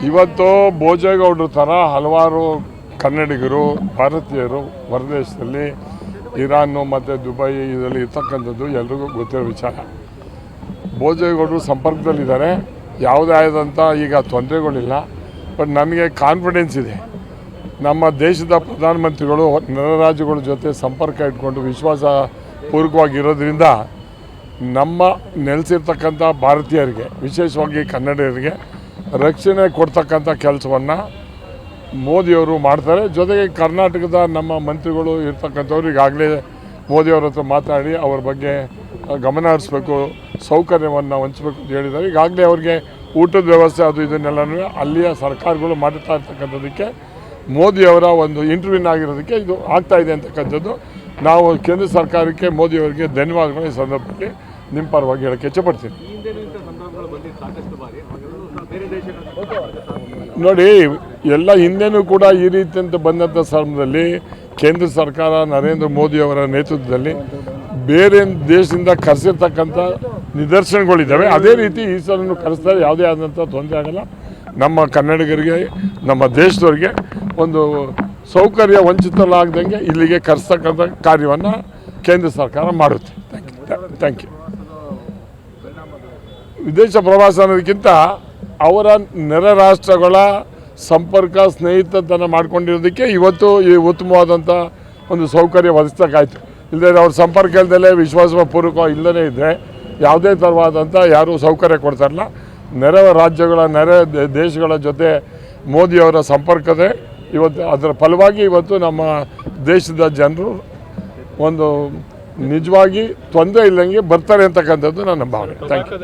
ಇವತ್ತು ಭೋಜೇಗೌಡರ ಥರ ಹಲವಾರು ಕನ್ನಡಿಗರು ಭಾರತೀಯರು ಹೊರದೇಶದಲ್ಲಿ ಇರಾನು ಮತ್ತು ದುಬೈ ಇದರಲ್ಲಿ ಇರ್ತಕ್ಕಂಥದ್ದು ಎಲ್ರಿಗೂ ಗೊತ್ತಿರೋ ವಿಚಾರ. ಭೋಜೇಗೌಡರು ಸಂಪರ್ಕದಲ್ಲಿದ್ದಾರೆ, ಯಾವುದೇ ಆದಂಥ ಈಗ ತೊಂದರೆಗಳಿಲ್ಲ. ಬಟ್ ನನಗೆ ಕಾನ್ಫಿಡೆನ್ಸ್ ಇದೆ, ನಮ್ಮ ದೇಶದ ಪ್ರಧಾನಮಂತ್ರಿಗಳು ನೆರೆ ರಾಜ್ಯಗಳ ಜೊತೆ ಸಂಪರ್ಕ ಇಟ್ಕೊಂಡು ವಿಶ್ವಾಸಪೂರ್ವಕವಾಗಿರೋದ್ರಿಂದ ನಮ್ಮ ನೆಲೆಸಿರ್ತಕ್ಕಂಥ ಭಾರತೀಯರಿಗೆ, ವಿಶೇಷವಾಗಿ ಕನ್ನಡಿಗರಿಗೆ ರಕ್ಷಣೆ ಕೊಡ್ತಕ್ಕಂಥ ಕೆಲಸವನ್ನು ಮೋದಿಯವರು ಮಾಡ್ತಾರೆ. ಜೊತೆಗೆ ಕರ್ನಾಟಕದ ನಮ್ಮ ಮಂತ್ರಿಗಳು ಇರ್ತಕ್ಕಂಥವ್ರು ಈಗಾಗಲೇ ಮೋದಿಯವ್ರ ಹತ್ರ ಮಾತಾಡಿ ಅವ್ರ ಬಗ್ಗೆ ಗಮನ ಹರಿಸ್ಬೇಕು, ಸೌಕರ್ಯವನ್ನು ಹಂಚಬೇಕು ಅಂತ ಹೇಳಿದ್ದಾರೆ. ಈಗಾಗಲೇ ಅವ್ರಿಗೆ ಊಟದ ವ್ಯವಸ್ಥೆ ಅದು ಇದನ್ನೆಲ್ಲನೂ ಅಲ್ಲಿಯ ಸರ್ಕಾರಗಳು ಮಾಡ್ತಾ ಇರ್ತಕ್ಕಂಥದ್ದಕ್ಕೆ ಮೋದಿಯವರ ಒಂದು ಇಂಟರ್ವ್ಯೂನ್ ಆಗಿರೋದಕ್ಕೆ ಇದು ಆಗ್ತಾಯಿದೆ ಅಂತಕ್ಕಂಥದ್ದು. ನಾವು ಕೇಂದ್ರ ಸರ್ಕಾರಕ್ಕೆ ಮೋದಿಯವರಿಗೆ ಧನ್ಯವಾದಗಳು ಈ ಸಂದರ್ಭದಲ್ಲಿ ನಿಮ್ಮ ಪರವಾಗಿ ಹೇಳಕ್ಕೆ ಇಚ್ಛೆಪಡ್ತೀನಿ. ನೋಡಿ, ಎಲ್ಲ ಹಿಂದೆನೂ ಕೂಡ ಈ ರೀತಿಯಂತ ಬಂದಂಥ ಸಂದರ್ಭದಲ್ಲಿ ಕೇಂದ್ರ ಸರ್ಕಾರ ನರೇಂದ್ರ ಮೋದಿಯವರ ನೇತೃತ್ವದಲ್ಲಿ ಬೇರೆ ದೇಶದಿಂದ ಕರೆಸಿರ್ತಕ್ಕಂಥ ನಿದರ್ಶನಗಳಿದ್ದಾವೆ. ಅದೇ ರೀತಿ ಈ ಸಲನೂ ಕರೆಸ್ತಾರೆ, ಯಾವುದೇ ಆದಂಥ ತೊಂದರೆ ಆಗಲ್ಲ. ನಮ್ಮ ಕನ್ನಡಿಗರಿಗೆ, ನಮ್ಮ ದೇಶದವರಿಗೆ ಒಂದು ಸೌಕರ್ಯ ವಂಚಿತರಾಗದಂಗೆ ಇಲ್ಲಿಗೆ ಕರೆಸ್ತಕ್ಕಂಥ ಕಾರ್ಯವನ್ನು ಕೇಂದ್ರ ಸರ್ಕಾರ ಮಾಡುತ್ತೆ. Thank you. ವಿದೇಶ ಪ್ರವಾಸ ಅನ್ನೋದಕ್ಕಿಂತ ಅವರ ನೆರೆ ರಾಷ್ಟ್ರಗಳ ಸಂಪರ್ಕ ಸ್ನೇಹಿತತನ ಮಾಡ್ಕೊಂಡಿರೋದಕ್ಕೆ ಇವತ್ತು ಈ ಉತ್ತಮವಾದಂಥ ಒಂದು ಸೌಕರ್ಯ ಒದಗಿಸೋಕ್ಕಾಯ್ತು. ಇಲ್ಲದೇ ಅವ್ರ ಸಂಪರ್ಕ ಇಲ್ಲದೆ ವಿಶ್ವಾಸಪೂರ್ವಕ ಇಲ್ಲದೇ ಇದ್ದರೆ ಯಾವುದೇ ಥರವಾದಂಥ ಯಾರೂ ಸೌಕರ್ಯ ಕೊಡ್ತಾರಲ್ಲ. ನೆರೆ ರಾಜ್ಯಗಳ ನೆರೆ ದೇಶಗಳ ಜೊತೆ ಮೋದಿಯವರ ಸಂಪರ್ಕದೇ ಇವತ್ತು ಅದರ ಫಲವಾಗಿ ಇವತ್ತು ನಮ್ಮ ದೇಶದ ಜನರು ಒಂದು ನಿಜವಾಗಿ ತೊಂದರೆ ಇಲ್ಲದಂಗೆ ಬರ್ತಾರೆ ಅಂತಕ್ಕಂಥದ್ದು ನನ್ನ ಭಾವನೆ. Thank you.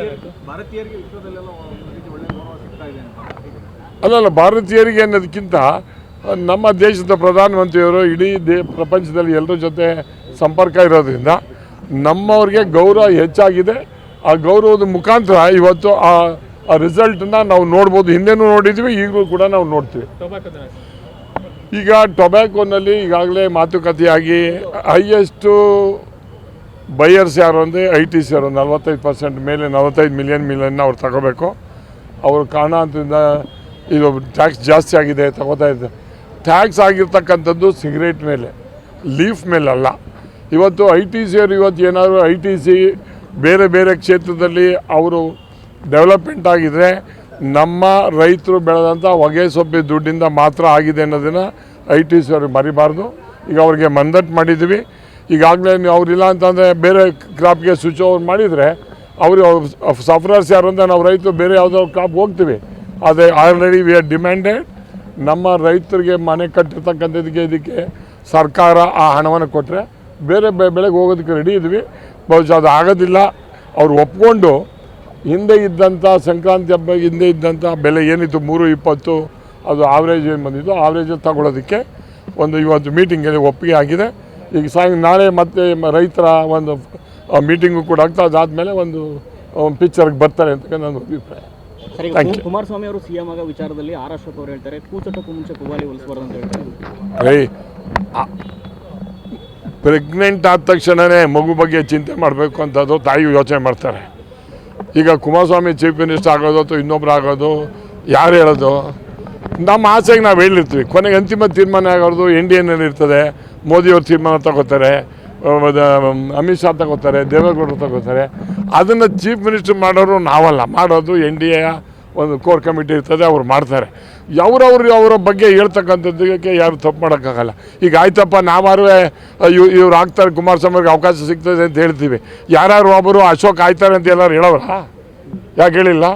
ಅಲ್ಲಲ್ಲ, ಭಾರತೀಯರಿಗೆ ಅನ್ನೋದಕ್ಕಿಂತ ನಮ್ಮ ದೇಶದ ಪ್ರಧಾನಮಂತ್ರಿಯವರು ಇಡೀ ಪ್ರಪಂಚದಲ್ಲಿ ಎಲ್ಲರ ಜೊತೆ ಸಂಪರ್ಕ ಇರೋದ್ರಿಂದ ನಮ್ಮವ್ರಿಗೆ ಗೌರವ ಹೆಚ್ಚಾಗಿದೆ. ಆ ಗೌರವದ ಮುಖಾಂತರ ಇವತ್ತು ಆ ರಿಸಲ್ಟನ್ನ ನಾವು ನೋಡ್ಬೋದು. ಹಿಂದೆನೂ ನೋಡಿದ್ವಿ, ಈಗಲೂ ಕೂಡ ನಾವು ನೋಡ್ತೀವಿ. ಈಗ ಟೊಬ್ಯಾಕೋನಲ್ಲಿ ಈಗಾಗಲೇ ಮಾತುಕತೆಯಾಗಿ ಹೈಯೆಸ್ಟು ಬೈಯರ್ಸ್ ಯಾರು ಅಂದರೆ ITC ಅವರು 45% ಮೇಲೆ 45 ಮಿಲಿಯನ್ ಅವ್ರು ತಗೋಬೇಕು. ಅವರು ಕಾರಣದಿಂದ ಇದು ಟ್ಯಾಕ್ಸ್ ಜಾಸ್ತಿ ಆಗಿದೆ ತಗೋತಾ ಇದ್ದಾರೆ. ಟ್ಯಾಕ್ಸ್ ಆಗಿರ್ತಕ್ಕಂಥದ್ದು ಸಿಗರೇಟ್ ಮೇಲೆ, ಲೀಫ್ ಮೇಲಲ್ಲ. ಇವತ್ತು ITC ಅವರು ಇವತ್ತು ಏನಾದರೂ ITC ಬೇರೆ ಬೇರೆ ಕ್ಷೇತ್ರದಲ್ಲಿ ಅವರು ಡೆವಲಪ್ಮೆಂಟ್ ಆಗಿದರೆ ನಮ್ಮ ರೈತರು ಬೆಳೆದಂಥ ಹೊಗೆ ಸೊಪ್ಪಿ ದುಡ್ಡಿಂದ ಮಾತ್ರ ಆಗಿದೆ ಅನ್ನೋದನ್ನು ITC ಅವ್ರಿಗೆ ಮರಿಬಾರ್ದು. ಈಗ ಅವ್ರಿಗೆ ಮಂದಟ್ಟು ಮಾಡಿದ್ದೀವಿ. ಈಗಾಗಲೇ ಅವರಿಲ್ಲ ಅಂತಂದರೆ ಬೇರೆ ಕ್ರಾಪ್ಗೆ ಸ್ವಿಚ್ ಓವರ್ ಮಾಡಿದರೆ ಅವರು ಸಫರರ್ಸ್ ಯಾರು ಅಂತ ನಾವು ರೈತರು ಬೇರೆ ಯಾವುದಾದ್ರು ಕ್ರಾಪ್ ಹೋಗ್ತೀವಿ. ಅದೇ ಆಲ್ರೆಡಿ ವಿ ಆರ್ ಡಿಮ್ಯಾಂಡೆಡ್. ನಮ್ಮ ರೈತರಿಗೆ ಮನೆ ಕಟ್ಟಿರ್ತಕ್ಕಂಥದ್ದಕ್ಕೆ ಇದಕ್ಕೆ ಸರ್ಕಾರ ಆ ಹಣವನ್ನು ಕೊಟ್ಟರೆ ಬೇರೆ ಬೆಳೆಗೆ ಹೋಗೋದಕ್ಕೆ ರೆಡಿ ಇದ್ವಿ. ಬಹುಶಃ ಅದು ಆಗೋದಿಲ್ಲ. ಅವ್ರು ಒಪ್ಕೊಂಡು ಹಿಂದೆ ಇದ್ದಂಥ ಸಂಕ್ರಾಂತಿ ಹಬ್ಬ ಹಿಂದೆ ಇದ್ದಂಥ ಬೆಲೆ ಏನಿತ್ತು 3.20 ಅದು ಆವ್ರೇಜ್ ಏನು ಬಂದಿತ್ತು, ಆವ್ರೇಜಲ್ಲಿ ತಗೊಳ್ಳೋದಕ್ಕೆ ಒಂದು ಇವತ್ತು ಮೀಟಿಂಗಲ್ಲಿ ಒಪ್ಪಿಗೆ ಆಗಿದೆ. ಈಗ ನಾಳೆ ಮತ್ತೆ ರೈತರ ಒಂದು ಮೀಟಿಂಗು ಕೂಡ ಆಗ್ತಾ, ಅದಾದಮೇಲೆ ಒಂದು ಪಿಕ್ಚರ್ಗೆ ಬರ್ತಾರೆ ಅಂತ ನನ್ನ ಅಭಿಪ್ರಾಯ. ಕುಮಾರಸ್ವಾಮಿ ಅವರು CM ಆಗ ವಿಚಾರದಲ್ಲಿ ಅಶೋಕ್ ಅವರು ಹೇಳ್ತಾರೆ, ಕೂಚಟಕ್ಕೂ ಮುಂಚೆ ಕುಬಾಲಿ ಹೋಲಿಸಬಾರ್ದು ಅಂತ ಹೇಳ್ತಾರೆ. ಪ್ರೆಗ್ನೆಂಟ್ ಆದ ತಕ್ಷಣವೇ ಮಗು ಬಗ್ಗೆ ಚಿಂತೆ ಮಾಡಬೇಕು ಅಂತದ್ದು ತಾಯಿ ಯೋಚನೆ ಮಾಡ್ತಾರೆ. ಈಗ ಕುಮಾರಸ್ವಾಮಿ ಚೀಫ್ ಮಿನಿಸ್ಟರ್ ಆಗೋದು ಅಥವಾ ಇನ್ನೊಬ್ರು ಆಗೋದು ಯಾರು ಹೇಳೋದು? ನಮ್ಮ ಆಸೆಗೆ ನಾವು ಹೇಳಿರ್ತೀವಿ. ಕೊನೆಗೆ ಅಂತಿಮ ತೀರ್ಮಾನ ಆಗೋದು NDAನಲ್ಲಿ ಇರ್ತದೆ. ಮೋದಿಯವ್ರು ತೀರ್ಮಾನ ತಗೋತಾರೆ, ಅಮಿತ್ ಶಾ ತಗೋತಾರೆ, ದೇವೇಗೌಡರು ತಗೋತಾರೆ. ಅದನ್ನು ಚೀಫ್ ಮಿನಿಸ್ಟರ್ ಮಾಡೋರು ನಾವಲ್ಲ, ಮಾಡೋದು NDA ಒಂದು ಕೋರ್ ಕಮಿಟಿ ಇರ್ತದೆ, ಅವ್ರು ಮಾಡ್ತಾರೆ. ಅವರ ಬಗ್ಗೆ ಹೇಳ್ತಕ್ಕಂಥದ್ದಕ್ಕೆ ಯಾರು ತಪ್ಪು ಮಾಡೋಕ್ಕಾಗಲ್ಲ. ಈಗ ಆಯ್ತಪ್ಪ ನಾವಾರು ಇವ್ರು ಆಗ್ತಾರೆ, ಕುಮಾರಸ್ವಾಮಿಗೆ ಅವಕಾಶ ಸಿಗ್ತದೆ ಅಂತ ಹೇಳ್ತೀವಿ. ಯಾರು ಒಬ್ಬರು ಅಶೋಕ್ ಆಯ್ತಾರೆ ಅಂತ ಎಲ್ಲರೂ ಹೇಳೋರ? ಯಾಕೆ ಹೇಳಿಲ್ಲ?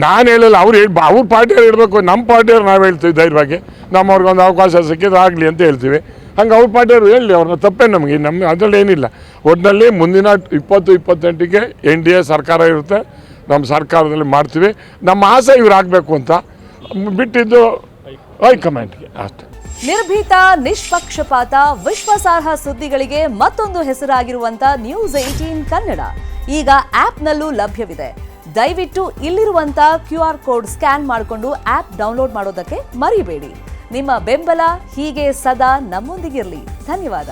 ನಾನು ಹೇಳಿಲ್ಲ, ಅವ್ರ ಪಾರ್ಟಿಯವ್ರು ಇರಬೇಕು. ನಮ್ಮ ಪಾರ್ಟಿಯವ್ರು ನಾವು ಹೇಳ್ತೀವಿ ಧೈರ್ಯವಾಗಿ, ನಮ್ಮವ್ರಿಗೊಂದು ಅವಕಾಶ ಸಿಕ್ಕಿದ್ರೆ ಆಗಲಿ ಅಂತ ಹೇಳ್ತೀವಿ. ಹಂಗೆ ಅವ್ರ ಪಾರ್ಟಿಯವ್ರು ಹೇಳಲಿ, ಅವ್ರನ್ನ ತಪ್ಪೇ ನಮಗೆ. ಅದರಲ್ಲಿ ಏನಿಲ್ಲ. ಒಟ್ಟಿನಲ್ಲಿ ಮುಂದಿನ 2028ಗೆ NDA ಸರ್ಕಾರ ಇರುತ್ತೆ. ನಮ್ಮ ಸರ್ಕಾರದಲ್ಲಿ ಮಾಡ್ತೀವಿ. ನಮ್ಮ ಆಸೆ ಇವ್ರು ಆಗಬೇಕು ಅಂತ ಬಿಟ್ಟಿದ್ದು ಹೈಕಮಾಂಡ್ಗೆ ಅಷ್ಟೇ. ನಿರ್ಭೀತ, ನಿಷ್ಪಕ್ಷಪಾತ, ವಿಶ್ವಾಸಾರ್ಹ ಸುದ್ದಿಗಳಿಗೆ ಮತ್ತೊಂದು ಹೆಸರಾಗಿರುವಂತ News18 ಕನ್ನಡ ಈಗ ಆಪ್ನಲ್ಲೂ ಲಭ್ಯವಿದೆ. ದಯವಿಟ್ಟು ಇಲ್ಲಿರುವಂತ QR ಕೋಡ್ ಸ್ಕ್ಯಾನ್ ಮಾಡಿಕೊಂಡು ಆಪ್ ಡೌನ್ಲೋಡ್ ಮಾಡೋದಕ್ಕೆ ಮರಿಬೇಡಿ. ನಿಮ್ಮ ಬೆಂಬಲ ಹೀಗೆ ಸದಾ ನಮ್ಮೊಂದಿಗಿರಲಿ. ಧನ್ಯವಾದ.